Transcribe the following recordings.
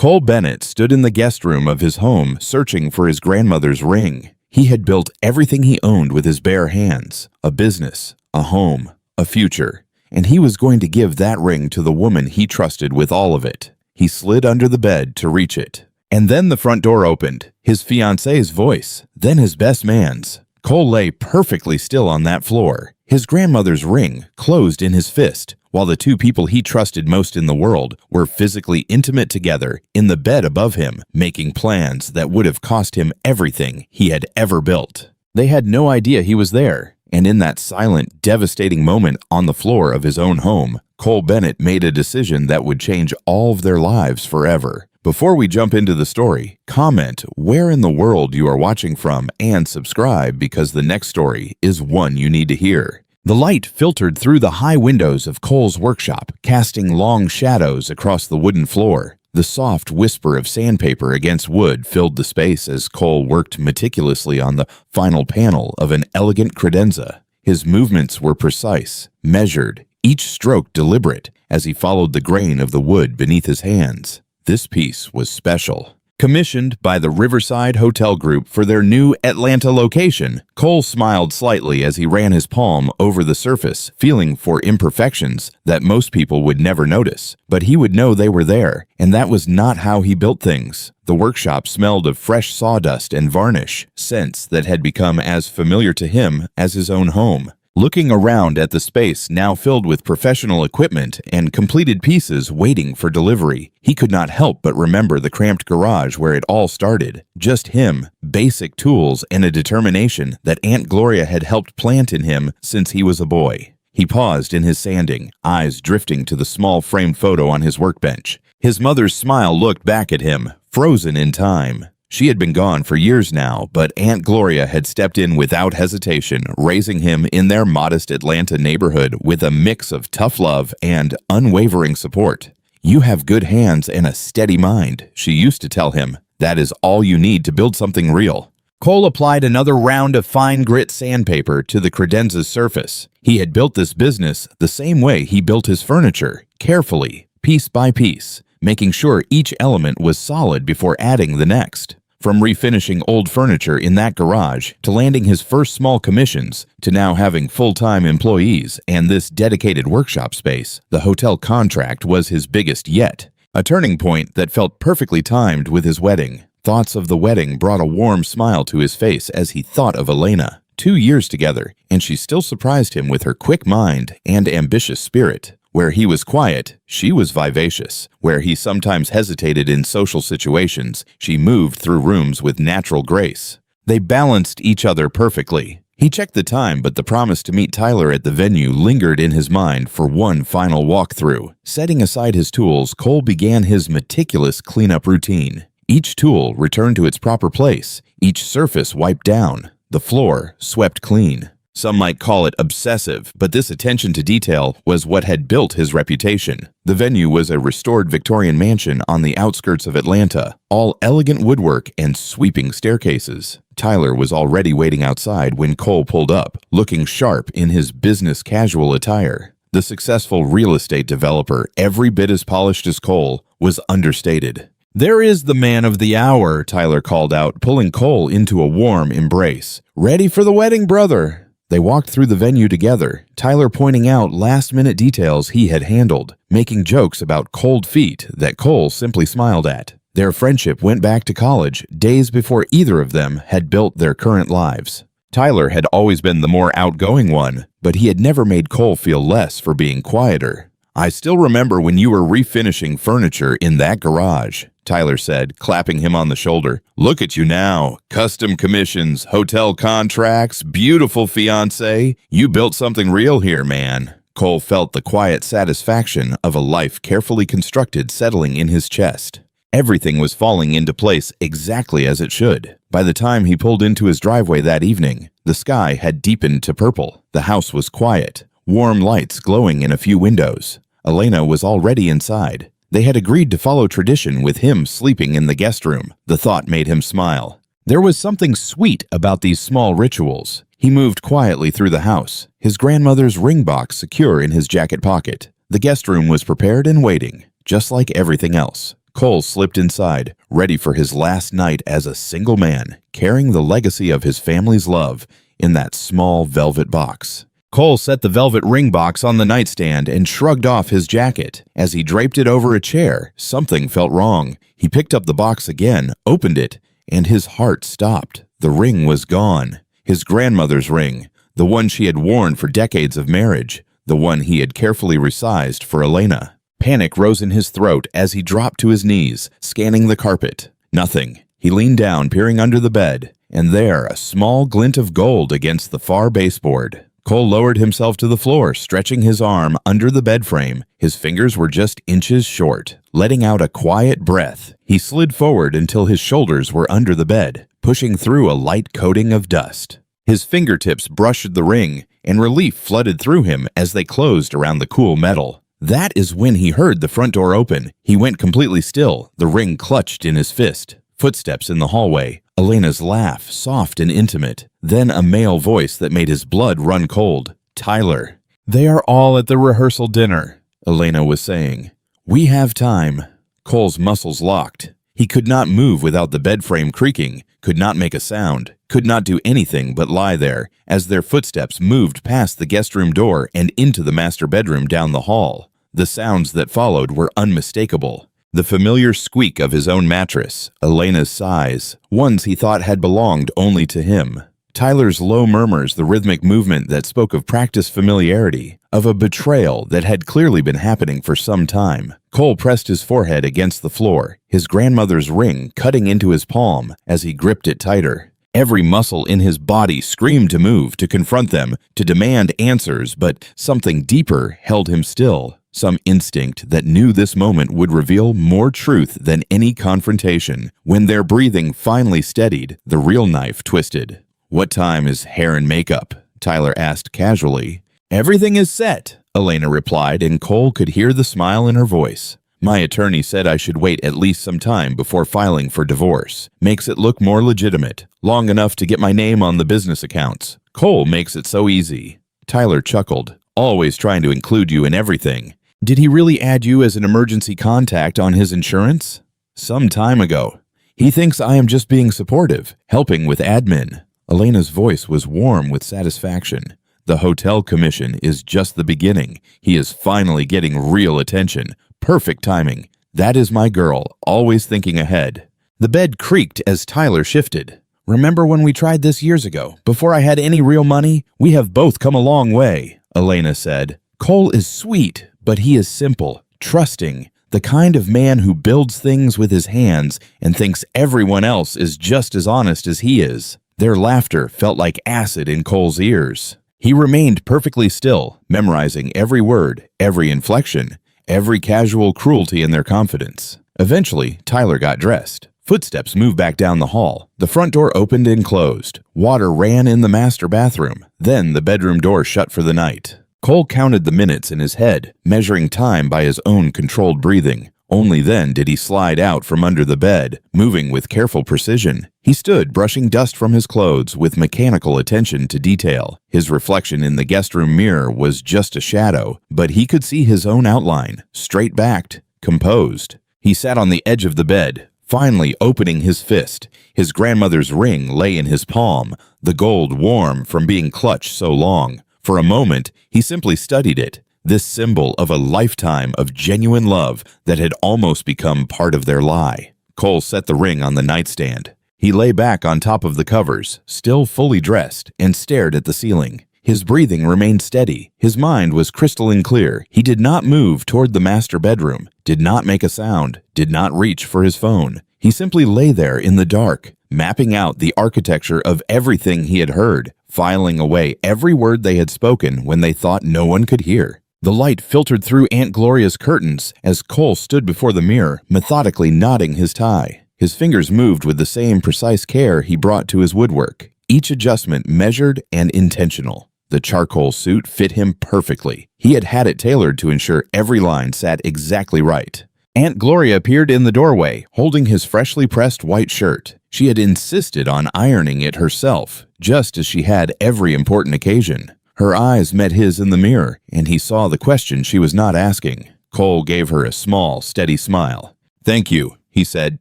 Cole Bennett stood in the guest room of his home searching for his grandmother's ring. He had built everything he owned with his bare hands, a business, a home, a future, and he was going to give that ring to the woman he trusted with all of it. He slid under the bed to reach it. And then the front door opened, his fiancée's voice, then his best man's. Cole lay perfectly still on that floor, his grandmother's ring closed in his fist, while the two people he trusted most in the world were physically intimate together in the bed above him, making plans that would have cost him everything he had ever built. They had no idea he was there, and in that silent, devastating moment on the floor of his own home, Cole Bennett made a decision that would change all of their lives forever. Before we jump into the story, comment where in the world you are watching from and subscribe because the next story is one you need to hear. The light filtered through the high windows of Cole's workshop, casting long shadows across the wooden floor. The soft whisper of sandpaper against wood filled the space as Cole worked meticulously on the final panel of an elegant credenza. His movements were precise, measured, each stroke deliberate as he followed the grain of the wood beneath his hands. This piece was special. Commissioned by the Riverside Hotel Group for their new Atlanta location, Cole smiled slightly as he ran his palm over the surface, feeling for imperfections that most people would never notice. But he would know they were there, and that was not how he built things. The workshop smelled of fresh sawdust and varnish, scents that had become as familiar to him as his own home. Looking around at the space now filled with professional equipment and completed pieces waiting for delivery, he could not help but remember the cramped garage where it all started. Just him, basic tools, and a determination that Aunt Gloria had helped plant in him since he was a boy. He paused in his sanding, eyes drifting to the small framed photo on his workbench. His mother's smile looked back at him, frozen in time. She had been gone for years now, but Aunt Gloria had stepped in without hesitation, raising him in their modest Atlanta neighborhood with a mix of tough love and unwavering support. "You have good hands and a steady mind," she used to tell him. "That is all you need to build something real." Cole applied another round of fine grit sandpaper to the credenza's surface. He had built this business the same way he built his furniture, carefully, piece by piece, making sure each element was solid before adding the next. From refinishing old furniture in that garage, to landing his first small commissions, to now having full-time employees and this dedicated workshop space, the hotel contract was his biggest yet. A turning point that felt perfectly timed with his wedding. Thoughts of the wedding brought a warm smile to his face as he thought of Elena. 2 years together, and she still surprised him with her quick mind and ambitious spirit. Where he was quiet, she was vivacious. Where he sometimes hesitated in social situations, she moved through rooms with natural grace. They balanced each other perfectly. He checked the time, but the promise to meet Tyler at the venue lingered in his mind for one final walkthrough. Setting aside his tools, Cole began his meticulous cleanup routine. Each tool returned to its proper place, each surface wiped down, the floor swept clean. Some might call it obsessive, but this attention to detail was what had built his reputation. The venue was a restored Victorian mansion on the outskirts of Atlanta, all elegant woodwork and sweeping staircases. Tyler was already waiting outside when Cole pulled up, looking sharp in his business casual attire. The successful real estate developer, every bit as polished as Cole, was understated. "There is the man of the hour," Tyler called out, pulling Cole into a warm embrace. "Ready for the wedding, brother?" They walked through the venue together, Tyler pointing out last-minute details he had handled, making jokes about cold feet that Cole simply smiled at. Their friendship went back to college, days before either of them had built their current lives. Tyler had always been the more outgoing one, but he had never made Cole feel less for being quieter. "I still remember when you were refinishing furniture in that garage," Tyler said, clapping him on the shoulder. "Look at you now. Custom commissions, hotel contracts, beautiful fiancé. You built something real here, man." Cole felt the quiet satisfaction of a life carefully constructed settling in his chest. Everything was falling into place exactly as it should. By the time he pulled into his driveway that evening, the sky had deepened to purple. The house was quiet, warm lights glowing in a few windows. Elena was already inside. They had agreed to follow tradition with him sleeping in the guest room. The thought made him smile. There was something sweet about these small rituals. He moved quietly through the house, his grandmother's ring box secure in his jacket pocket. The guest room was prepared and waiting, just like everything else. Cole slipped inside, ready for his last night as a single man, carrying the legacy of his family's love in that small velvet box. Cole set the velvet ring box on the nightstand and shrugged off his jacket. As he draped it over a chair, something felt wrong. He picked up the box again, opened it, and his heart stopped. The ring was gone. His grandmother's ring, the one she had worn for decades of marriage, the one he had carefully resized for Elena. Panic rose in his throat as he dropped to his knees, scanning the carpet. Nothing. He leaned down, peering under the bed, and there, a small glint of gold against the far baseboard. Cole lowered himself to the floor, stretching his arm under the bed frame. His fingers were just inches short. Letting out a quiet breath, he slid forward until his shoulders were under the bed, pushing through a light coating of dust. His fingertips brushed the ring, and relief flooded through him as they closed around the cool metal. That is when he heard the front door open. He went completely still, the ring clutched in his fist. Footsteps in the hallway. Elena's laugh, soft and intimate. Then a male voice that made his blood run cold. Tyler. "They are all at the rehearsal dinner," Elena was saying. "We have time." Cole's muscles locked. He could not move without the bed frame creaking, could not make a sound, could not do anything but lie there as their footsteps moved past the guest room door and into the master bedroom down the hall. The sounds that followed were unmistakable. The familiar squeak of his own mattress, Elena's sighs, ones he thought had belonged only to him. Tyler's low murmurs, the rhythmic movement that spoke of practiced familiarity, of a betrayal that had clearly been happening for some time. Cole pressed his forehead against the floor, his grandmother's ring cutting into his palm as he gripped it tighter. Every muscle in his body screamed to move, to confront them, to demand answers, but something deeper held him still. Some instinct that knew this moment would reveal more truth than any confrontation. When their breathing finally steadied, the real knife twisted. "What time is hair and makeup?" Tyler asked casually. "Everything is set," Elena replied, and Cole could hear the smile in her voice. "My attorney said I should wait at least some time before filing for divorce. Makes it look more legitimate. Long enough to get my name on the business accounts. Cole makes it so easy." Tyler chuckled. "Always trying to include you in everything. Did he really add you as an emergency contact on his insurance?" "Some time ago. He thinks I am just being supportive, helping with admin." Elena's voice was warm with satisfaction. "The hotel commission is just the beginning. He is finally getting real attention. Perfect timing. That is my girl, always thinking ahead." The bed creaked as Tyler shifted. "Remember when we tried this years ago, before I had any real money? We have both come a long way," Elena said. "Cole is sweet, but he is simple, trusting, the kind of man who builds things with his hands and thinks everyone else is just as honest as he is." Their laughter felt like acid in Cole's ears. He remained perfectly still, memorizing every word, every inflection, every casual cruelty in their confidence. Eventually, Tyler got dressed. Footsteps moved back down the hall. The front door opened and closed. Water ran in the master bathroom. Then the bedroom door shut for the night. Cole counted the minutes in his head, measuring time by his own controlled breathing. Only then did he slide out from under the bed, moving with careful precision. He stood brushing dust from his clothes with mechanical attention to detail. His reflection in the guest room mirror was just a shadow, but he could see his own outline, straight-backed, composed. He sat on the edge of the bed, finally opening his fist. His grandmother's ring lay in his palm, the gold warm from being clutched so long. For a moment, he simply studied it, this symbol of a lifetime of genuine love that had almost become part of their lie. Cole set the ring on the nightstand. He lay back on top of the covers, still fully dressed, and stared at the ceiling. His breathing remained steady. His mind was crystalline clear. He did not move toward the master bedroom, did not make a sound, did not reach for his phone. He simply lay there in the dark, mapping out the architecture of everything he had heard, filing away every word they had spoken when they thought no one could hear. The light filtered through Aunt Gloria's curtains as Cole stood before the mirror, methodically knotting his tie. His fingers moved with the same precise care he brought to his woodwork, each adjustment measured and intentional. The charcoal suit fit him perfectly. He had had it tailored to ensure every line sat exactly right. Aunt Gloria appeared in the doorway, holding his freshly pressed white shirt. She had insisted on ironing it herself, just as she had every important occasion. Her eyes met his in the mirror, and he saw the question she was not asking. Cole gave her a small, steady smile. "Thank you," he said,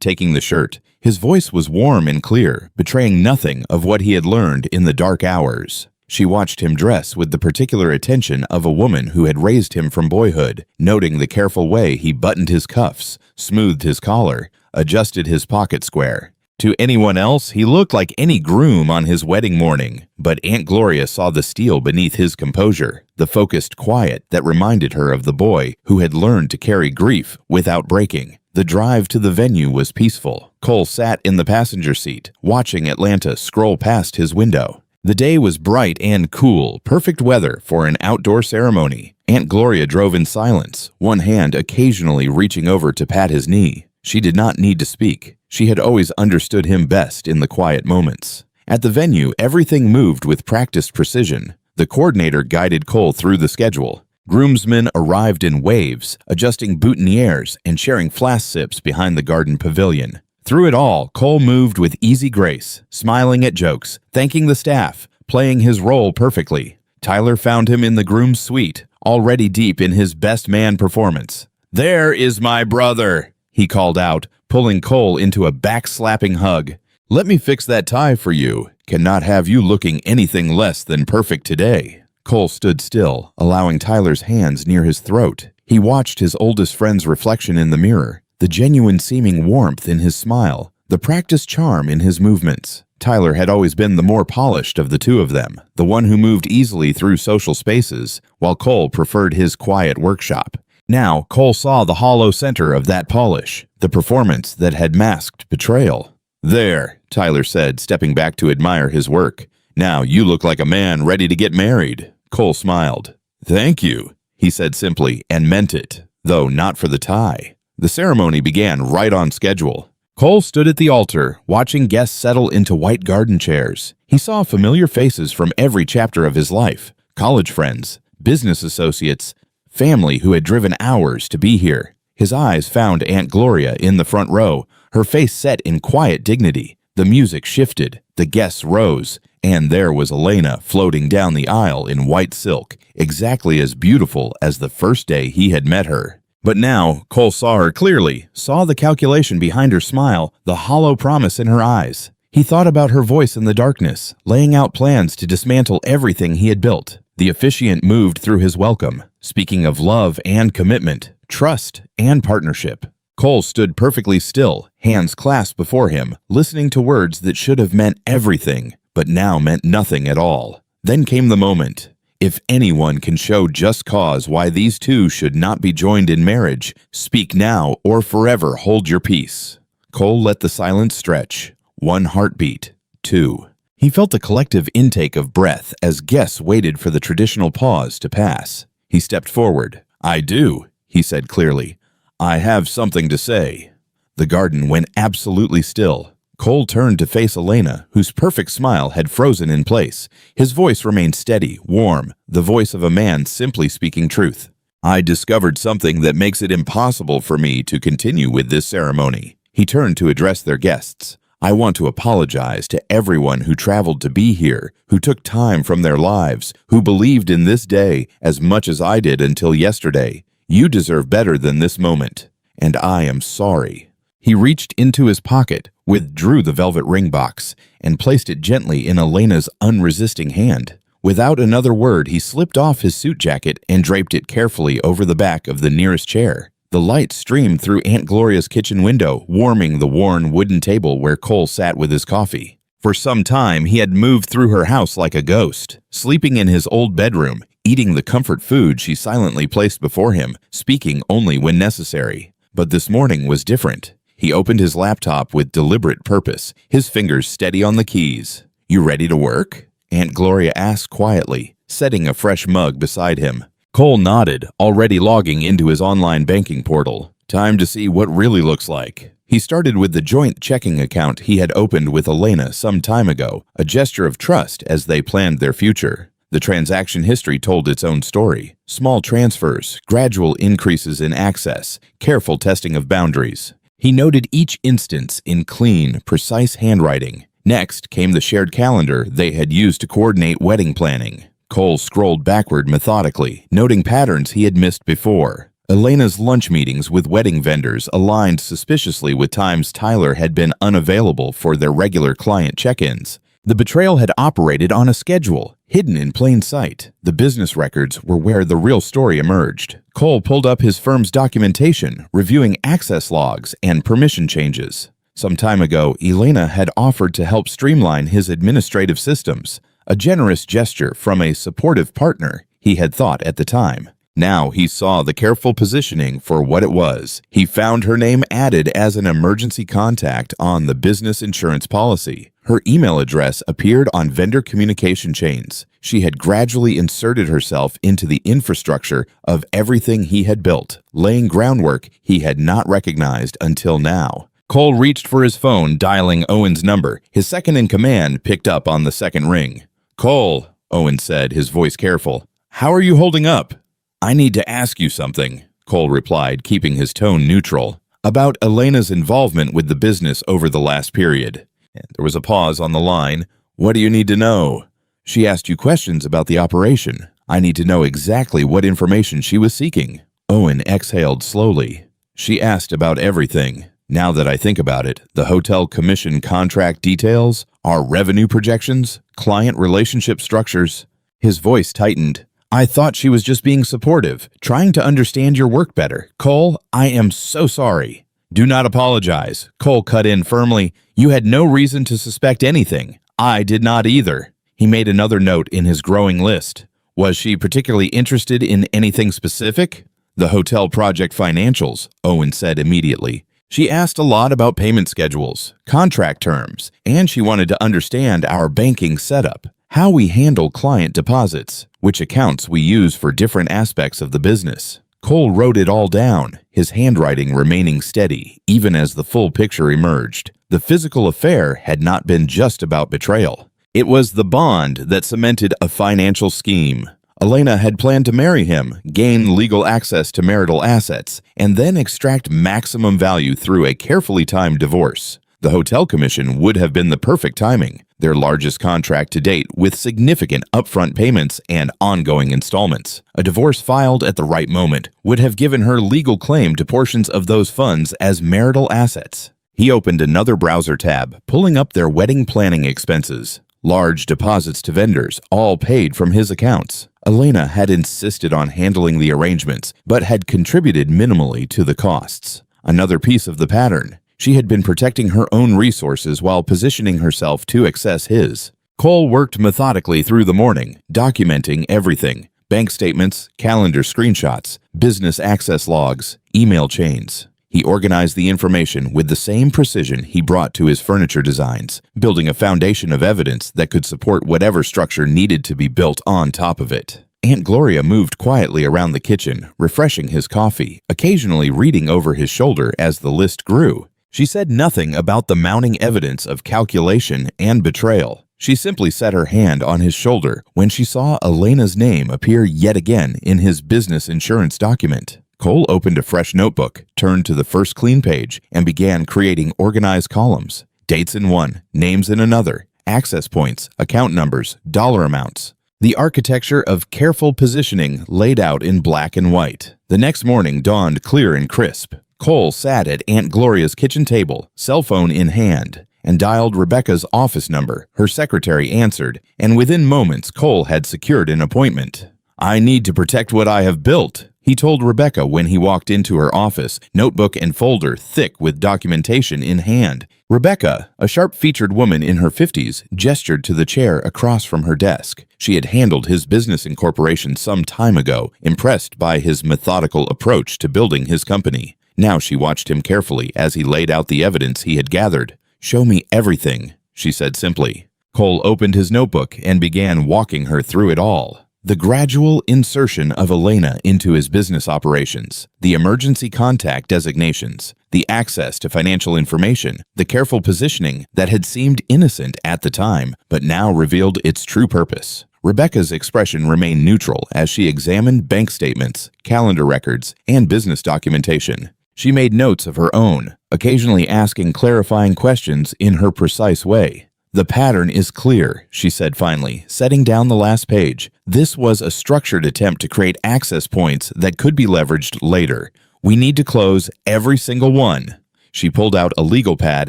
taking the shirt. His voice was warm and clear, betraying nothing of what he had learned in the dark hours. She watched him dress with the particular attention of a woman who had raised him from boyhood, noting the careful way he buttoned his cuffs, smoothed his collar, adjusted his pocket square. To anyone else, he looked like any groom on his wedding morning, but Aunt Gloria saw the steel beneath his composure, the focused quiet that reminded her of the boy who had learned to carry grief without breaking. The drive to the venue was peaceful. Cole sat in the passenger seat, watching Atlanta scroll past his window. The day was bright and cool, perfect weather for an outdoor ceremony. Aunt Gloria drove in silence, one hand occasionally reaching over to pat his knee. She did not need to speak. She had always understood him best in the quiet moments. At the venue, everything moved with practiced precision. The coordinator guided Cole through the schedule. Groomsmen arrived in waves, adjusting boutonnieres and sharing flask sips behind the garden pavilion. Through it all, Cole moved with easy grace, smiling at jokes, thanking the staff, playing his role perfectly. Tyler found him in the groom's suite, already deep in his best man performance. "There is my brother," he called out, pulling Cole into a back-slapping hug. "Let me fix that tie for you. Cannot have you looking anything less than perfect today." Cole stood still, allowing Tyler's hands near his throat. He watched his oldest friend's reflection in the mirror, the genuine seeming warmth in his smile, the practiced charm in his movements. Tyler had always been the more polished of the two of them, the one who moved easily through social spaces, while Cole preferred his quiet workshop. Now, Cole saw the hollow center of that polish, the performance that had masked betrayal. "There," Tyler said, stepping back to admire his work. "Now you look like a man ready to get married." Cole smiled. "Thank you," he said simply, and meant it, though not for the tie. The ceremony began right on schedule. Cole stood at the altar, watching guests settle into white garden chairs. He saw familiar faces from every chapter of his life: college friends, business associates, family who had driven hours to be here. His eyes found Aunt Gloria in the front row, her face set in quiet dignity. The music shifted, the guests rose, and there was Elena floating down the aisle in white silk, exactly as beautiful as the first day he had met her. But now, Cole saw her clearly, saw the calculation behind her smile, the hollow promise in her eyes. He thought about her voice in the darkness, laying out plans to dismantle everything he had built. The officiant moved through his welcome, speaking of love and commitment, trust and partnership. Cole stood perfectly still, hands clasped before him, listening to words that should have meant everything, but now meant nothing at all. Then came the moment. If anyone can show just cause why these two should not be joined in marriage, speak now or forever hold your peace. Cole let the silence stretch. 1 heartbeat. 2. He felt a collective intake of breath as guests waited for the traditional pause to pass. He stepped forward. "I do," he said clearly. "I have something to say." The garden went absolutely still. Cole turned to face Elena, whose perfect smile had frozen in place. His voice remained steady, warm, the voice of a man simply speaking truth. "I discovered something that makes it impossible for me to continue with this ceremony." He turned to address their guests. "I want to apologize to everyone who traveled to be here, who took time from their lives, who believed in this day as much as I did until yesterday. You deserve better than this moment, and I am sorry." He reached into his pocket, withdrew the velvet ring box, and placed it gently in Elena's unresisting hand. Without another word, he slipped off his suit jacket and draped it carefully over the back of the nearest chair. The light streamed through Aunt Gloria's kitchen window, warming the worn wooden table where Cole sat with his coffee. For some time, he had moved through her house like a ghost, sleeping in his old bedroom, eating the comfort food she silently placed before him, speaking only when necessary. But this morning was different. He opened his laptop with deliberate purpose, his fingers steady on the keys. "You ready to work?" Aunt Gloria asked quietly, setting a fresh mug beside him. Cole nodded, already logging into his online banking portal. Time to see what really looks like. He started with the joint checking account he had opened with Elena some time ago, a gesture of trust as they planned their future. The transaction history told its own story. Small transfers, gradual increases in access, careful testing of boundaries. He noted each instance in clean, precise handwriting. Next came the shared calendar they had used to coordinate wedding planning. Cole scrolled backward methodically, noting patterns he had missed before. Elena's lunch meetings with wedding vendors aligned suspiciously with times Tyler had been unavailable for their regular client check-ins. The betrayal had operated on a schedule, hidden in plain sight. The business records were where the real story emerged. Cole pulled up his firm's documentation, reviewing access logs and permission changes. Some time ago, Elena had offered to help streamline his administrative systems, a generous gesture from a supportive partner, he had thought at the time. Now he saw the careful positioning for what it was. He found her name added as an emergency contact on the business insurance policy. Her email address appeared on vendor communication chains. She had gradually inserted herself into the infrastructure of everything he had built, laying groundwork he had not recognized until now. Cole reached for his phone, dialing Owen's number. His second-in-command picked up on the second ring. "Cole," Owen said, his voice careful. "How are you holding up?" "I need to ask you something," Cole replied, keeping his tone neutral, "about Elena's involvement with the business over the last period." There was a pause on the line. "What do you need to know?" "She asked you questions about the operation. I need to know exactly what information she was seeking." Owen exhaled slowly. "She asked about everything. Now that I think about it, the hotel commission contract details, our revenue projections, client relationship structures." His voice tightened. "I thought she was just being supportive, trying to understand your work better. Cole, I am so sorry." "Do not apologize," Cole cut in firmly. "You had no reason to suspect anything. I did not either." He made another note in his growing list. "Was she particularly interested in anything specific?" "The hotel project financials," Owen said immediately. "She asked a lot about payment schedules, contract terms, and she wanted to understand our banking setup, how we handle client deposits, which accounts we use for different aspects of the business." Cole wrote it all down, his handwriting remaining steady, even as the full picture emerged. The physical affair had not been just about betrayal. It was the bond that cemented a financial scheme. Elena had planned to marry him, gain legal access to marital assets, and then extract maximum value through a carefully timed divorce. The hotel commission would have been the perfect timing, their largest contract to date with significant upfront payments and ongoing installments. A divorce filed at the right moment would have given her legal claim to portions of those funds as marital assets. He opened another browser tab, pulling up their wedding planning expenses. Large deposits to vendors, all paid from his accounts. Elena had insisted on handling the arrangements, but had contributed minimally to the costs. Another piece of the pattern. She had been protecting her own resources while positioning herself to access his. Cole worked methodically through the morning, documenting everything: bank statements, calendar screenshots, business access logs, email chains. He organized the information with the same precision he brought to his furniture designs, building a foundation of evidence that could support whatever structure needed to be built on top of it. Aunt Gloria moved quietly around the kitchen, refreshing his coffee, occasionally reading over his shoulder as the list grew. She said nothing about the mounting evidence of calculation and betrayal. She simply set her hand on his shoulder when she saw Elena's name appear yet again in his business insurance document. Cole opened a fresh notebook, turned to the first clean page, and began creating organized columns. Dates in one, names in another, access points, account numbers, dollar amounts. The architecture of careful positioning laid out in black and white. The next morning dawned clear and crisp. Cole sat at Aunt Gloria's kitchen table, cell phone in hand, and dialed Rebecca's office number. Her secretary answered, and within moments Cole had secured an appointment. "I need to protect what I have built," he told Rebecca when he walked into her office, notebook and folder thick with documentation in hand. Rebecca, a sharp-featured woman in her 50s, gestured to the chair across from her desk. She had handled his business incorporation some time ago, impressed by his methodical approach to building his company. Now she watched him carefully as he laid out the evidence he had gathered. "Show me everything," she said simply. Cole opened his notebook and began walking her through it all. The gradual insertion of Elena into his business operations, the emergency contact designations, the access to financial information, the careful positioning that had seemed innocent at the time, but now revealed its true purpose. Rebecca's expression remained neutral as she examined bank statements, calendar records, and business documentation. She made notes of her own, occasionally asking clarifying questions in her precise way. "The pattern is clear," she said finally, setting down the last page. This was a structured attempt to create access points that could be leveraged later. We need to close every single one. She pulled out a legal pad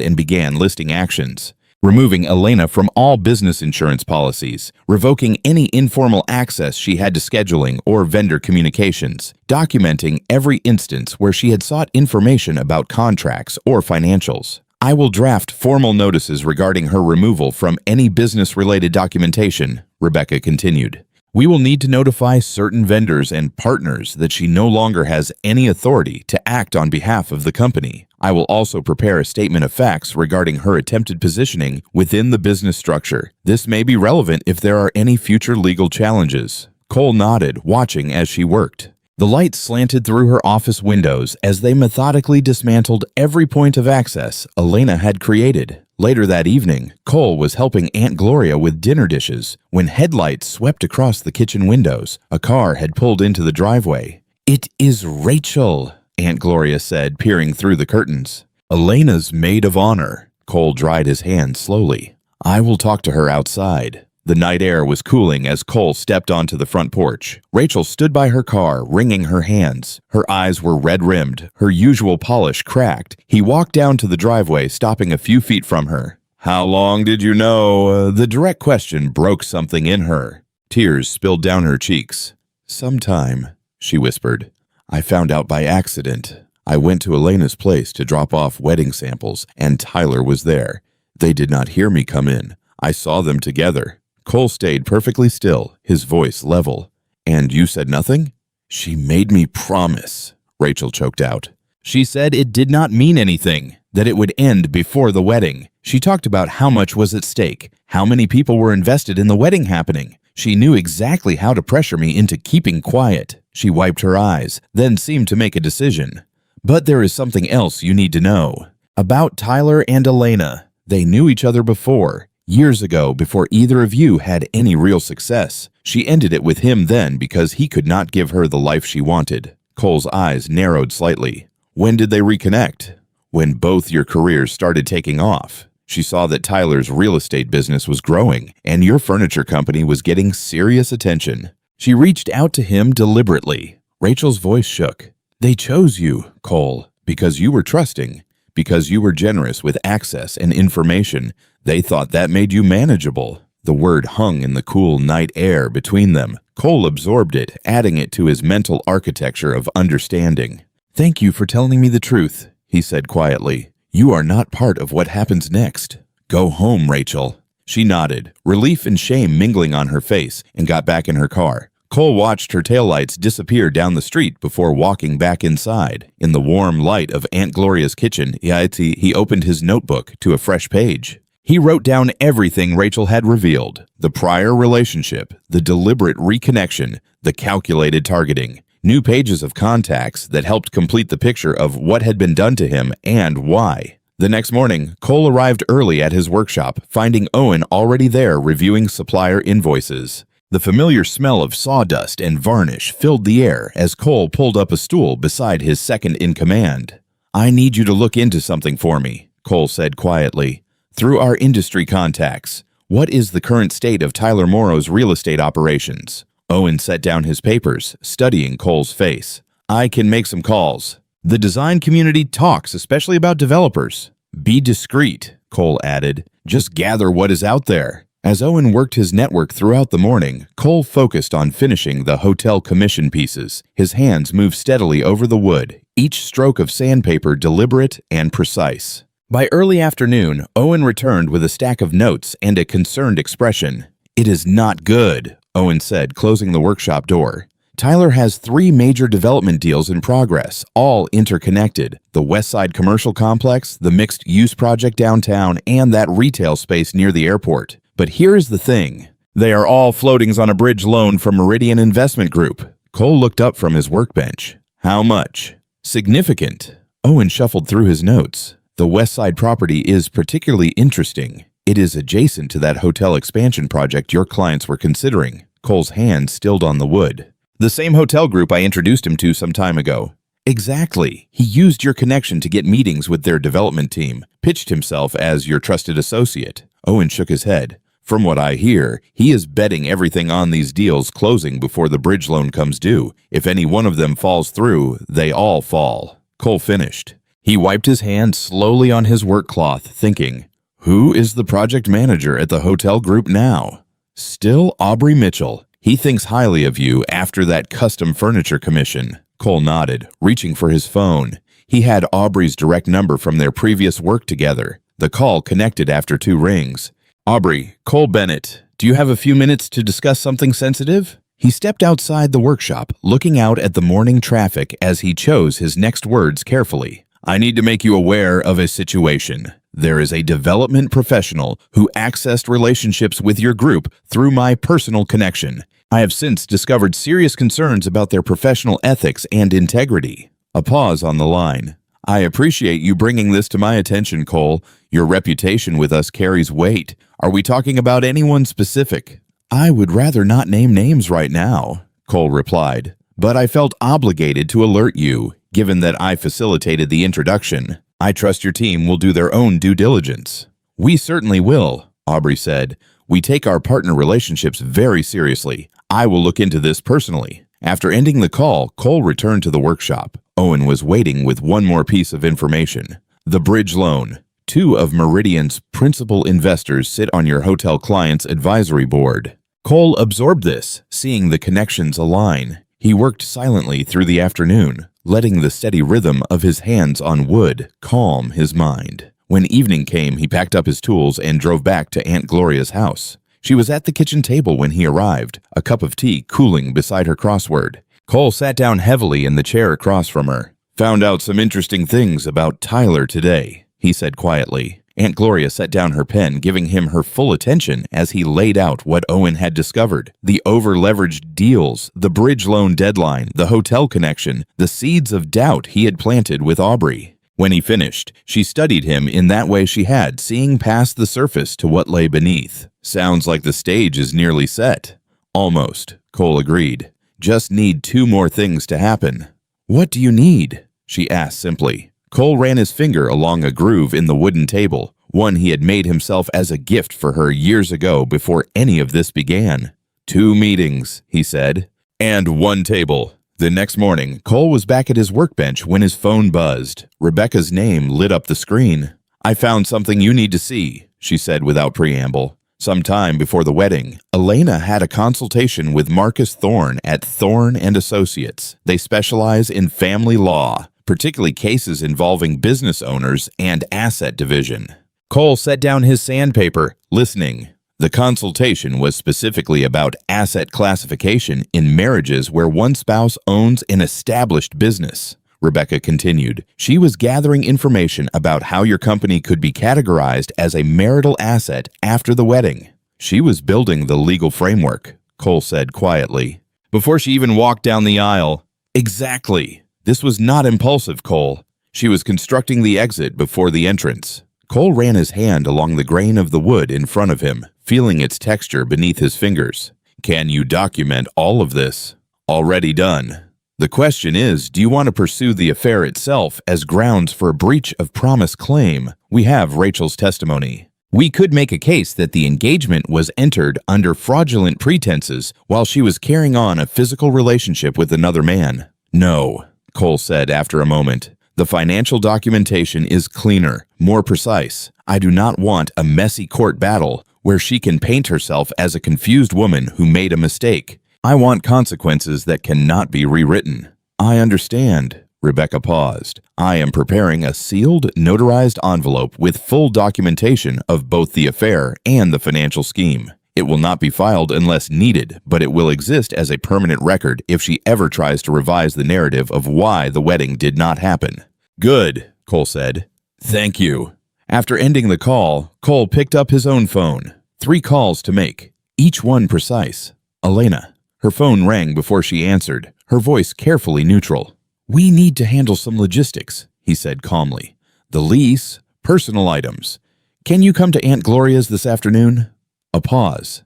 and began listing actions. Removing Elena from all business insurance policies, revoking any informal access she had to scheduling or vendor communications, documenting every instance where she had sought information about contracts or financials. I will draft formal notices regarding her removal from any business-related documentation, Rebecca continued. We will need to notify certain vendors and partners that she no longer has any authority to act on behalf of the company. I will also prepare a statement of facts regarding her attempted positioning within the business structure. This may be relevant if there are any future legal challenges. Cole nodded, watching as she worked. The light slanted through her office windows as they methodically dismantled every point of access Elena had created. Later that evening, Cole was helping Aunt Gloria with dinner dishes when headlights swept across the kitchen windows. A car had pulled into the driveway. "It is Rachel," Aunt Gloria said, peering through the curtains. "Elena's maid of honor." Cole dried his hands slowly. "I will talk to her outside." The night air was cooling as Cole stepped onto the front porch. Rachel stood by her car, wringing her hands. Her eyes were red-rimmed, her usual polish cracked. He walked down to the driveway, stopping a few feet from her. "How long did you know?" The direct question broke something in her. Tears spilled down her cheeks. "Sometime," she whispered. "I found out by accident. I went to Elena's place to drop off wedding samples, and Tyler was there. They did not hear me come in. I saw them together." Cole stayed perfectly still, his voice level. "And you said nothing?" "She made me promise," Rachel choked out. "She said it did not mean anything, that it would end before the wedding. She talked about how much was at stake, how many people were invested in the wedding happening. She knew exactly how to pressure me into keeping quiet." She wiped her eyes, then seemed to make a decision. "But there is something else you need to know. About Tyler and Elena. They knew each other before. Years ago, before either of you had any real success. She ended it with him then because he could not give her the life she wanted." Cole's eyes narrowed slightly. "When did they reconnect?" "When both your careers started taking off. She saw that Tyler's real estate business was growing, and your furniture company was getting serious attention. She reached out to him deliberately." Rachel's voice shook. "They chose you, Cole, because you were trusting, because you were generous with access and information. They thought that made you manageable." The word hung in the cool night air between them. Cole absorbed it, adding it to his mental architecture of understanding. "Thank you for telling me the truth," he said quietly. "You are not part of what happens next. Go home, Rachel." She nodded, relief and shame mingling on her face, and got back in her car. Cole watched her taillights disappear down the street before walking back inside. In the warm light of Aunt Gloria's kitchen, he opened his notebook to a fresh page. He wrote down everything Rachel had revealed: the prior relationship, the deliberate reconnection, the calculated targeting, new pages of contacts that helped complete the picture of what had been done to him and why. The next morning, Cole arrived early at his workshop, finding Owen already there reviewing supplier invoices. The familiar smell of sawdust and varnish filled the air as Cole pulled up a stool beside his second-in-command. "I need you to look into something for me," Cole said quietly. "Through our industry contacts, what is the current state of Tyler Morrow's real estate operations?" Owen set down his papers, studying Cole's face. "I can make some calls. The design community talks, especially about developers." "Be discreet," Cole added. "Just gather what is out there." As Owen worked his network throughout the morning, Cole focused on finishing the hotel commission pieces. His hands moved steadily over the wood, each stroke of sandpaper deliberate and precise. By early afternoon, Owen returned with a stack of notes and a concerned expression. "It is not good," Owen said, closing the workshop door. "Tyler has 3 major development deals in progress, all interconnected. The Westside Commercial Complex, the mixed-use project downtown, and that retail space near the airport. But here is the thing. They are all floatings on a bridge loan from Meridian Investment Group." Cole looked up from his workbench. "How much?" "Significant." Owen shuffled through his notes. "The Westside property is particularly interesting. It is adjacent to that hotel expansion project your clients were considering." Cole's hand stilled on the wood. "The same hotel group I introduced him to some time ago." "Exactly. He used your connection to get meetings with their development team, pitched himself as your trusted associate." Owen shook his head. From what I hear, he is betting everything on these deals closing before the bridge loan comes due. If any one of them falls through, they all fall. Cole finished. He wiped his hand slowly on his work cloth, thinking, who is the project manager at the hotel group now? Still Aubrey Mitchell. He thinks highly of you after that custom furniture commission. Cole nodded, reaching for his phone. He had Aubrey's direct number from their previous work together. The call connected after 2 rings. Aubrey, Cole Bennett, do you have a few minutes to discuss something sensitive? He stepped outside the workshop, looking out at the morning traffic as he chose his next words carefully. I need to make you aware of a situation. There is a development professional who accessed relationships with your group through my personal connection. I have since discovered serious concerns about their professional ethics and integrity. A pause on the line. I appreciate you bringing this to my attention, Cole. Your reputation with us carries weight. Are we talking about anyone specific? I would rather not name names right now, Cole replied, but I felt obligated to alert you, given that I facilitated the introduction. I trust your team will do their own due diligence. We certainly will, Aubrey said. We take our partner relationships very seriously. I will look into this personally. After ending the call, Cole returned to the workshop. Owen was waiting with one more piece of information. The bridge loan. 2 of Meridian's principal investors sit on your hotel client's advisory board. Cole absorbed this, seeing the connections align. He worked silently through the afternoon, letting the steady rhythm of his hands on wood calm his mind. When evening came, he packed up his tools and drove back to Aunt Gloria's house. She was at the kitchen table when he arrived, a cup of tea cooling beside her crossword. Cole sat down heavily in the chair across from her. Found out some interesting things about Tyler today, he said quietly. Aunt Gloria set down her pen, giving him her full attention as he laid out what Owen had discovered. The over-leveraged deals, the bridge loan deadline, the hotel connection, the seeds of doubt he had planted with Aubrey. When he finished, she studied him in that way she had, seeing past the surface to what lay beneath. Sounds like the stage is nearly set. Almost, Cole agreed. Just need 2 more things to happen. What do you need? She asked simply. Cole ran his finger along a groove in the wooden table, one he had made himself as a gift for her years ago before any of this began. 2 meetings, he said, and 1 table. The next morning, Cole was back at his workbench when his phone buzzed. Rebecca's name lit up the screen. I found something you need to see, she said without preamble. Sometime before the wedding, Elena had a consultation with Marcus Thorne at Thorne & Associates. They specialize in family law, particularly cases involving business owners and asset division. Cole set down his sandpaper, listening. The consultation was specifically about asset classification in marriages where one spouse owns an established business. Rebecca continued. She was gathering information about how your company could be categorized as a marital asset after the wedding. She was building the legal framework, Cole said quietly. Before she even walked down the aisle. Exactly. This was not impulsive, Cole. She was constructing the exit before the entrance. Cole ran his hand along the grain of the wood in front of him, feeling its texture beneath his fingers. Can you document all of this? Already done. The question is, do you want to pursue the affair itself as grounds for a breach of promise claim? We have Rachel's testimony. We could make a case that the engagement was entered under fraudulent pretenses while she was carrying on a physical relationship with another man. No, Cole said after a moment. The financial documentation is cleaner, more precise. I do not want a messy court battle where she can paint herself as a confused woman who made a mistake. I want consequences that cannot be rewritten. I understand. Rebecca paused. I am preparing a sealed, notarized envelope with full documentation of both the affair and the financial scheme. It will not be filed unless needed, but it will exist as a permanent record if she ever tries to revise the narrative of why the wedding did not happen. Good, Cole said. Thank you. After ending the call, Cole picked up his own phone. 3 calls to make, each one precise. Elena. Her phone rang before she answered, her voice carefully neutral. We need to handle some logistics, he said calmly. The lease, personal items. Can you come to Aunt Gloria's this afternoon? A pause.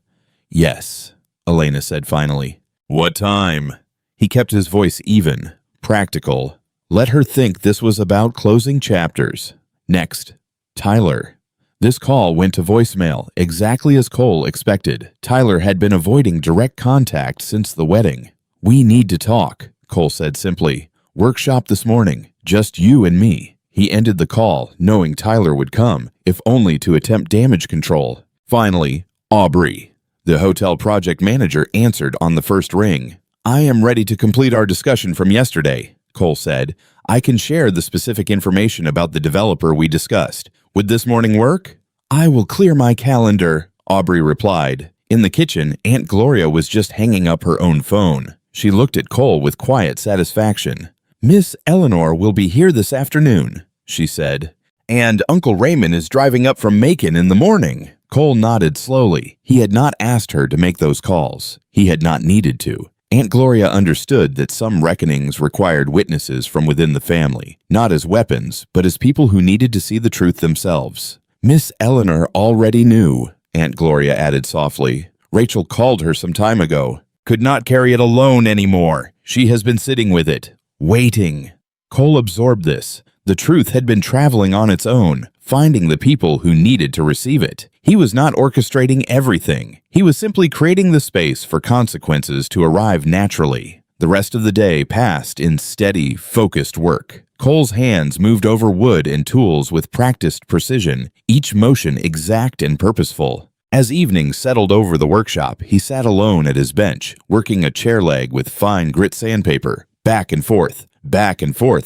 Yes, Elena said finally. What time? He kept his voice even, practical. Let her think this was about closing chapters. Next, Tyler. This call went to voicemail, exactly as Cole expected. Tyler had been avoiding direct contact since the wedding. "We need to talk," Cole said simply. "Workshop this morning, just you and me." He ended the call, knowing Tyler would come, if only to attempt damage control. Finally, Aubrey, the hotel project manager, answered on the first ring. "I am ready to complete our discussion from yesterday," Cole said. "I can share the specific information about the developer we discussed. Would this morning work?" "I will clear my calendar," Aubrey replied. In the kitchen, Aunt Gloria was just hanging up her own phone. She looked at Cole with quiet satisfaction. "Miss Eleanor will be here this afternoon," she said. "And Uncle Raymond is driving up from Macon in the morning." Cole nodded slowly. He had not asked her to make those calls. He had not needed to. Aunt Gloria understood that some reckonings required witnesses from within the family, not as weapons, but as people who needed to see the truth themselves. "Miss Eleanor already knew," Aunt Gloria added softly. "Rachel called her some time ago. Could not carry it alone anymore. She has been sitting with it, waiting." Cole absorbed this. The truth had been traveling on its own, finding the people who needed to receive it. He was not orchestrating everything. He was simply creating the space for consequences to arrive naturally. The rest of the day passed in steady, focused work. Cole's hands moved over wood and tools with practiced precision, each motion exact and purposeful. As evening settled over the workshop, he sat alone at his bench, working a chair leg with fine grit sandpaper, back and forth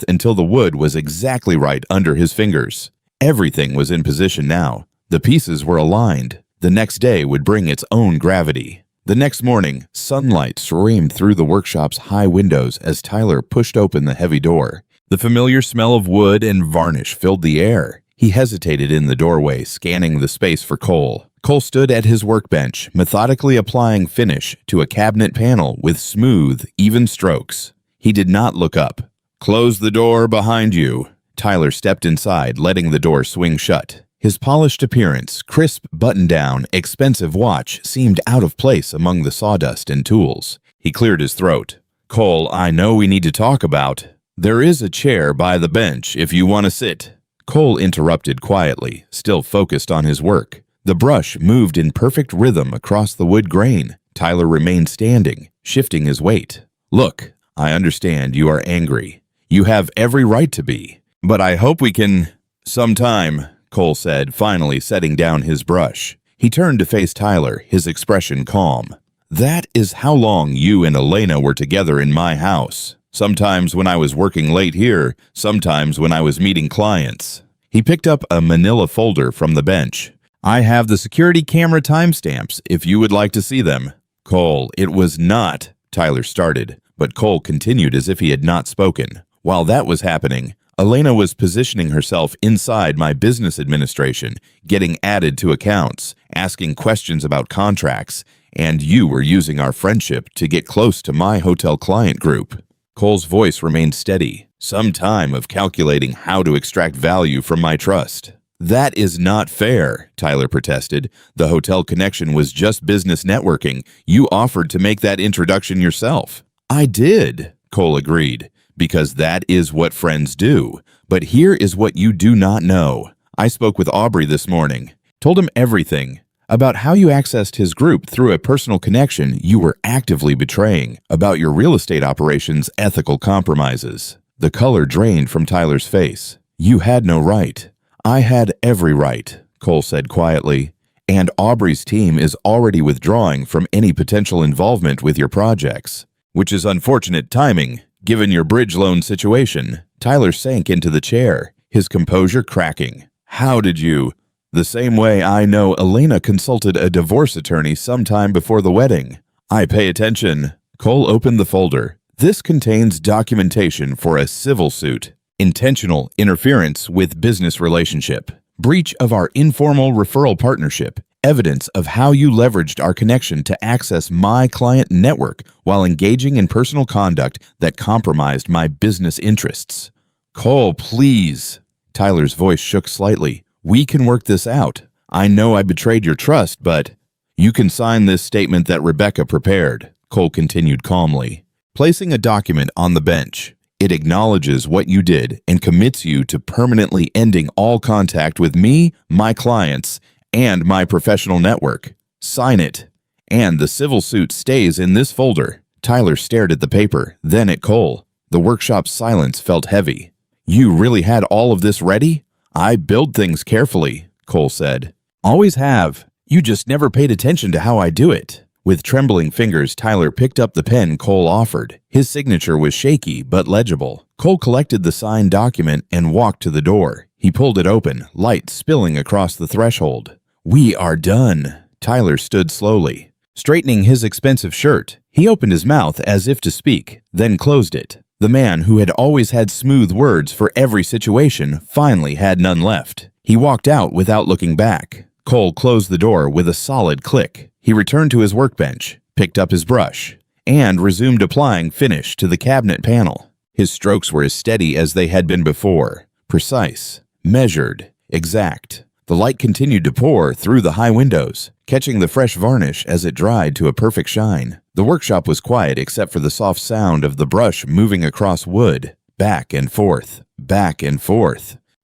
until the wood was exactly right under his fingers. Everything was in position now. The pieces were aligned. The next day would bring its own gravity. The next morning, sunlight streamed through the workshop's high windows as Tyler pushed open the heavy door. The familiar smell of wood and varnish filled the air. He hesitated in the doorway, scanning the space for Cole. Cole stood at his workbench, methodically applying finish to a cabinet panel with smooth, even strokes. He did not look up. "Close the door behind you." Tyler stepped inside, letting the door swing shut. His polished appearance, crisp button-down, expensive watch seemed out of place among the sawdust and tools. He cleared his throat. "Cole, I know we need to talk about. There is a chair by the bench if you want to sit." Cole interrupted quietly, still focused on his work. The brush moved in perfect rhythm across the wood grain. Tyler remained standing, shifting his weight. "Look, I understand you are angry. You have every right to be. But I hope we can sometime," Cole said, finally setting down his brush. He turned to face Tyler, his expression calm. "That is how long you and Elena were together in my house. Sometimes when I was working late here, sometimes when I was meeting clients." He picked up a manila folder from the bench. "I have the security camera timestamps if you would like to see them." "Cole, it was not," Tyler started, but Cole continued as if he had not spoken. "While that was happening, Elena was positioning herself inside my business administration, getting added to accounts, asking questions about contracts, and you were using our friendship to get close to my hotel client group." Cole's voice remained steady. "Some time of calculating how to extract value from my trust." "That is not fair," Tyler protested. "The hotel connection was just business networking. You offered to make that introduction yourself." "I did," Cole agreed, "because that is what friends do. But here is what you do not know. I spoke with Aubrey this morning, told him everything. About how you accessed his group through a personal connection you were actively betraying, about your real estate operations' ethical compromises." The color drained from Tyler's face. "You had no right." "I had every right," Cole said quietly. "And Aubrey's team is already withdrawing from any potential involvement with your projects." "Which is unfortunate timing, given your bridge loan situation." Tyler sank into the chair, his composure cracking. "How did you?" "The same way I know Elena consulted a divorce attorney sometime before the wedding. I pay attention." Cole opened the folder. "This contains documentation for a civil suit. Intentional interference with business relationship. Breach of our informal referral partnership. Evidence of how you leveraged our connection to access my client network while engaging in personal conduct that compromised my business interests." "Cole, please." Tyler's voice shook slightly. "We can work this out. I know I betrayed your trust, but—" "You can sign this statement that Rebecca prepared," Cole continued calmly, placing a document on the bench. It acknowledges what you did and commits you to permanently ending all contact with me, my clients, and my professional network. Sign it. And the civil suit stays in this folder. Tyler stared at the paper, then at Cole. The workshop's silence felt heavy. You really had all of this ready? I build things carefully, Cole said. Always have. You just never paid attention to how I do it. With trembling fingers, Tyler picked up the pen Cole offered. His signature was shaky but legible. Cole collected the signed document and walked to the door. He pulled it open, light spilling across the threshold. We are done. Tyler stood slowly. Straightening his expensive shirt, he opened his mouth as if to speak, then closed it. The man who had always had smooth words for every situation finally had none left. He walked out without looking back. Cole closed the door with a solid click. He returned to his workbench, picked up his brush, and resumed applying finish to the cabinet panel. His strokes were as steady as they had been before, precise, measured, exact. The light continued to pour through the high windows, catching the fresh varnish as it dried to a perfect shine. The workshop was quiet except for the soft sound of the brush moving across wood, back and forth,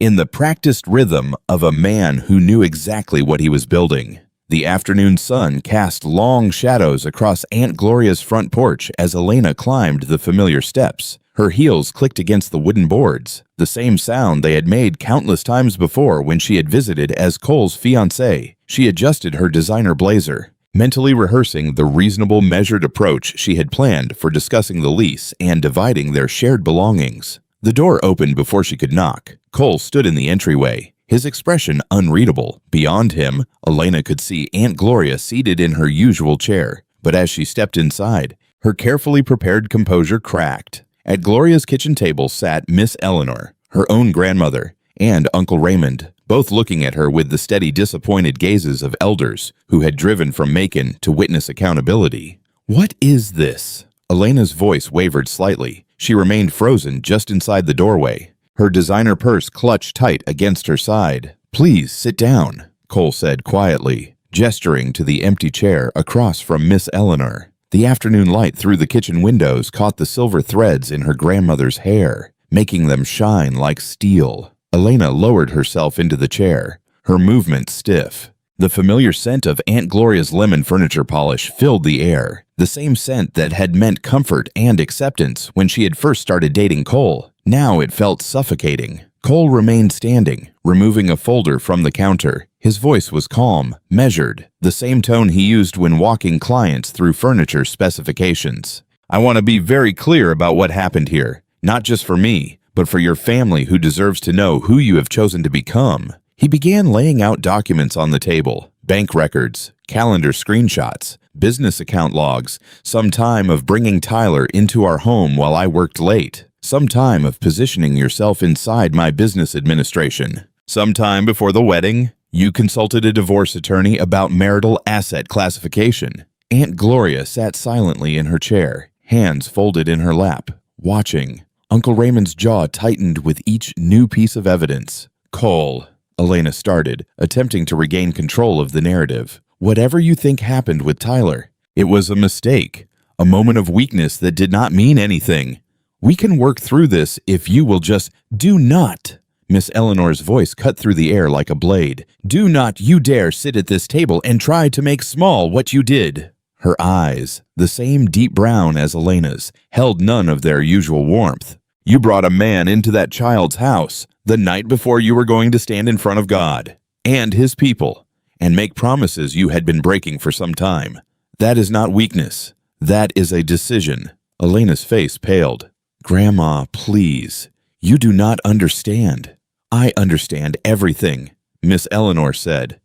in the practiced rhythm of a man who knew exactly what he was building. The afternoon sun cast long shadows across Aunt Gloria's front porch as Elena climbed the familiar steps. Her heels clicked against the wooden boards, the same sound they had made countless times before when she had visited as Cole's fiancée. She adjusted her designer blazer, mentally rehearsing the reasonable, measured approach she had planned for discussing the lease and dividing their shared belongings. The door opened before she could knock. Cole stood in the entryway, his expression unreadable. Beyond him, Elena could see Aunt Gloria seated in her usual chair, but as she stepped inside, her carefully prepared composure cracked. At Gloria's kitchen table sat Miss Eleanor, her own grandmother, and Uncle Raymond, both looking at her with the steady, disappointed gazes of elders who had driven from Macon to witness accountability. What is this? Elena's voice wavered slightly. She remained frozen just inside the doorway, her designer purse clutched tight against her side. Please sit down, Cole said quietly, gesturing to the empty chair across from Miss Eleanor. The afternoon light through the kitchen windows caught the silver threads in her grandmother's hair, making them shine like steel. Elena lowered herself into the chair, her movement stiff. The familiar scent of Aunt Gloria's lemon furniture polish filled the air, the same scent that had meant comfort and acceptance when she had first started dating Cole. Now it felt suffocating. Cole remained standing, removing a folder from the counter. His voice was calm, measured, the same tone he used when walking clients through furniture specifications. I want to be very clear about what happened here, not just for me, but for your family who deserves to know who you have chosen to become. He began laying out documents on the table, bank records, calendar screenshots, business account logs, some time of bringing Tyler into our home while I worked late, some time of positioning yourself inside my business administration, some time before the wedding. You consulted a divorce attorney about marital asset classification. Aunt Gloria sat silently in her chair, hands folded in her lap, watching. Uncle Raymond's jaw tightened with each new piece of evidence. Cole, Elena started, attempting to regain control of the narrative. Whatever you think happened with Tyler, it was a mistake, a moment of weakness that did not mean anything. We can work through this if you will just do not. Miss Eleanor's voice cut through the air like a blade. Do not you dare sit at this table and try to make small what you did. Her eyes, the same deep brown as Elena's, held none of their usual warmth. You brought a man into that child's house the night before you were going to stand in front of God and his people and make promises you had been breaking for some time. That is not weakness. That is a decision. Elena's face paled. Grandma, please. You do not understand. I understand everything, Miss Eleanor said.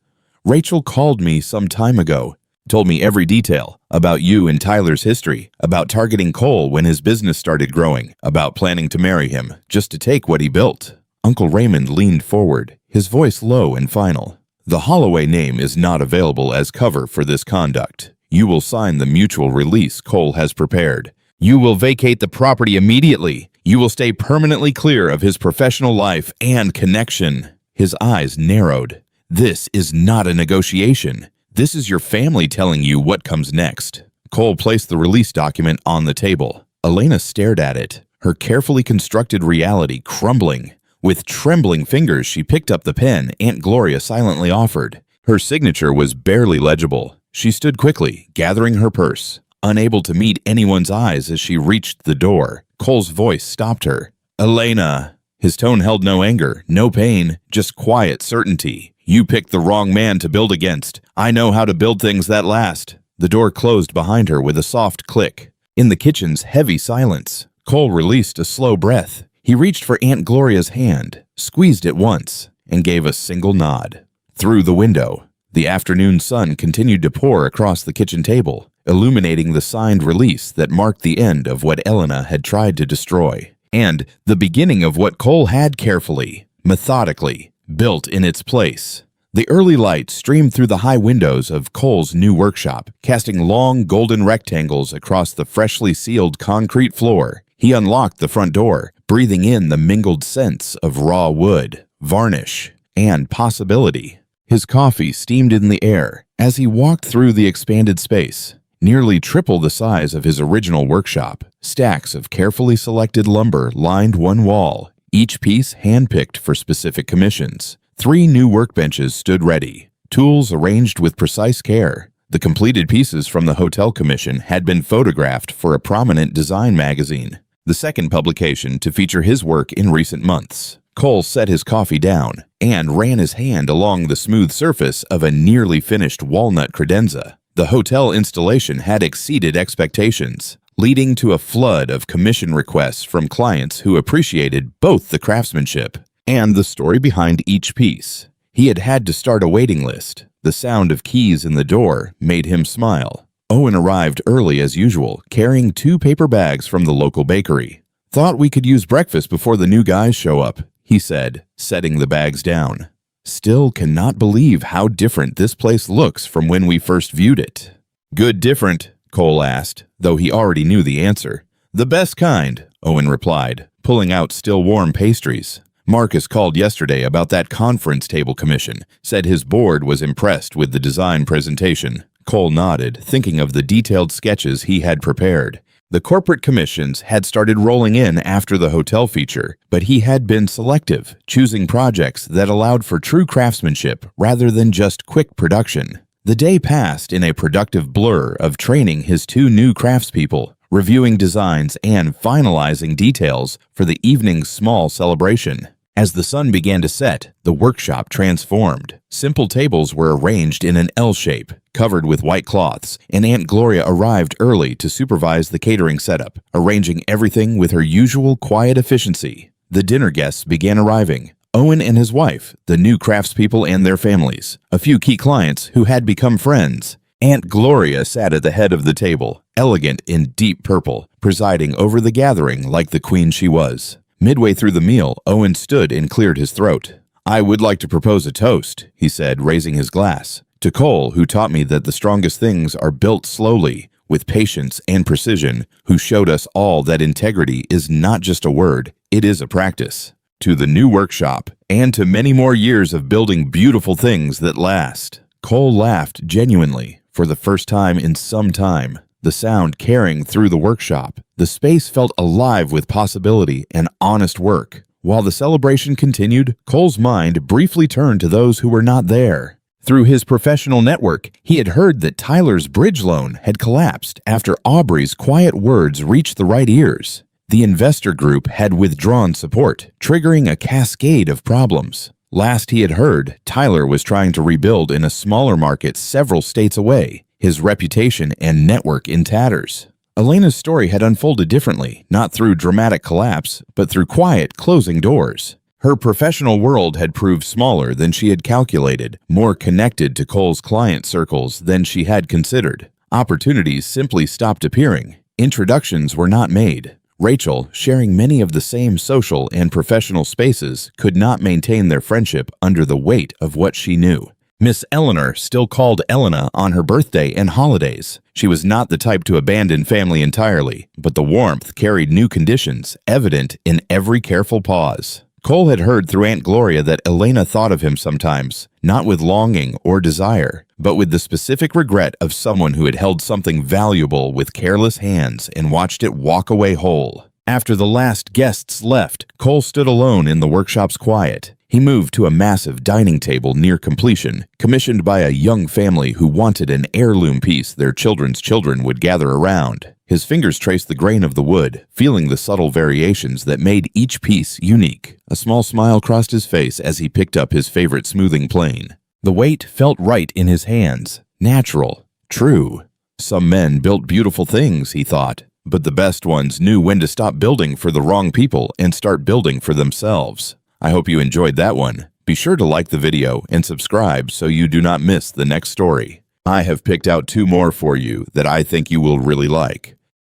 Rachel called me some time ago, told me every detail about you and Tyler's history, about targeting Cole when his business started growing, about planning to marry him just to take what he built. Uncle Raymond leaned forward, his voice low and final. The Holloway name is not available as cover for this conduct. You will sign the mutual release Cole has prepared. You will vacate the property immediately. You will stay permanently clear of his professional life and connection. His eyes narrowed. This is not a negotiation. This is your family telling you what comes next. Cole placed the release document on the table. Elena stared at it, her carefully constructed reality crumbling. With trembling fingers, she picked up the pen Aunt Gloria silently offered. Her signature was barely legible. She stood quickly, gathering her purse. Unable to meet anyone's eyes as she reached the door, Cole's voice stopped her. "Elena." His tone held no anger, no pain, just quiet certainty. "You picked the wrong man to build against. I know how to build things that last." The door closed behind her with a soft click. In the kitchen's heavy silence, Cole released a slow breath. He reached for Aunt Gloria's hand, squeezed it once, and gave a single nod. Through the window, the afternoon sun continued to pour across the kitchen table, illuminating the signed release that marked the end of what Elena had tried to destroy, and the beginning of what Cole had carefully, methodically, built in its place. The early light streamed through the high windows of Cole's new workshop, casting long golden rectangles across the freshly sealed concrete floor. He unlocked the front door, breathing in the mingled scents of raw wood, varnish, and possibility. His coffee steamed in the air as he walked through the expanded space. Nearly triple the size of his original workshop, stacks of carefully selected lumber lined one wall, each piece handpicked for specific commissions. 3 new workbenches stood ready, tools arranged with precise care. The completed pieces from the hotel commission had been photographed for a prominent design magazine, the second publication to feature his work in recent months. Cole set his coffee down and ran his hand along the smooth surface of a nearly finished walnut credenza. The hotel installation had exceeded expectations, leading to a flood of commission requests from clients who appreciated both the craftsmanship and the story behind each piece. He had had to start a waiting list. The sound of keys in the door made him smile. Owen arrived early as usual, carrying 2 paper bags from the local bakery. "Thought we could use breakfast before the new guys show up," he said, setting the bags down. "Still cannot believe how different this place looks from when we first viewed it." "Good different?" Cole asked, though he already knew the answer. "The best kind," Owen replied, pulling out still warm pastries. "Marcus called yesterday about that conference table commission, said his board was impressed with the design presentation." Cole nodded, thinking of the detailed sketches he had prepared. The corporate commissions had started rolling in after the hotel feature, but he had been selective, choosing projects that allowed for true craftsmanship rather than just quick production. The day passed in a productive blur of training his 2 new craftspeople, reviewing designs and finalizing details for the evening's small celebration. As the sun began to set, the workshop transformed. Simple tables were arranged in an L shape, covered with white cloths, and Aunt Gloria arrived early to supervise the catering setup, arranging everything with her usual quiet efficiency. The dinner guests began arriving. Owen and his wife, the new craftspeople and their families, a few key clients who had become friends. Aunt Gloria sat at the head of the table, elegant in deep purple, presiding over the gathering like the queen she was. Midway through the meal, Owen stood and cleared his throat. "I would like to propose a toast," he said, raising his glass. "To Cole, who taught me that the strongest things are built slowly, with patience and precision, who showed us all that integrity is not just a word, it is a practice. To the new workshop, and to many more years of building beautiful things that last." Cole laughed genuinely, for the first time in some time, the sound carrying through the workshop. The space felt alive with possibility and honest work. While the celebration continued, Cole's mind briefly turned to those who were not there. Through his professional network, he had heard that Tyler's bridge loan had collapsed after Aubrey's quiet words reached the right ears. The investor group had withdrawn support, triggering a cascade of problems. Last he had heard, Tyler was trying to rebuild in a smaller market several states away, his reputation and network in tatters. Elena's story had unfolded differently, not through dramatic collapse, but through quiet, closing doors. Her professional world had proved smaller than she had calculated, more connected to Cole's client circles than she had considered. Opportunities simply stopped appearing. Introductions were not made. Rachel, sharing many of the same social and professional spaces, could not maintain their friendship under the weight of what she knew. Miss Eleanor still called Elena on her birthday and holidays. She was not the type to abandon family entirely, but the warmth carried new conditions, evident in every careful pause. Cole had heard through Aunt Gloria that Elena thought of him sometimes, not with longing or desire, but with the specific regret of someone who had held something valuable with careless hands and watched it walk away whole. After the last guests left, Cole stood alone in the workshop's quiet. He moved to a massive dining table near completion, commissioned by a young family who wanted an heirloom piece their children's children would gather around. His fingers traced the grain of the wood, feeling the subtle variations that made each piece unique. A small smile crossed his face as he picked up his favorite smoothing plane. The weight felt right in his hands. Natural. True. Some men built beautiful things, he thought, but the best ones knew when to stop building for the wrong people and start building for themselves. I hope you enjoyed that one. Be sure to like the video and subscribe so you do not miss the next story. I have picked out 2 more for you that I think you will really like.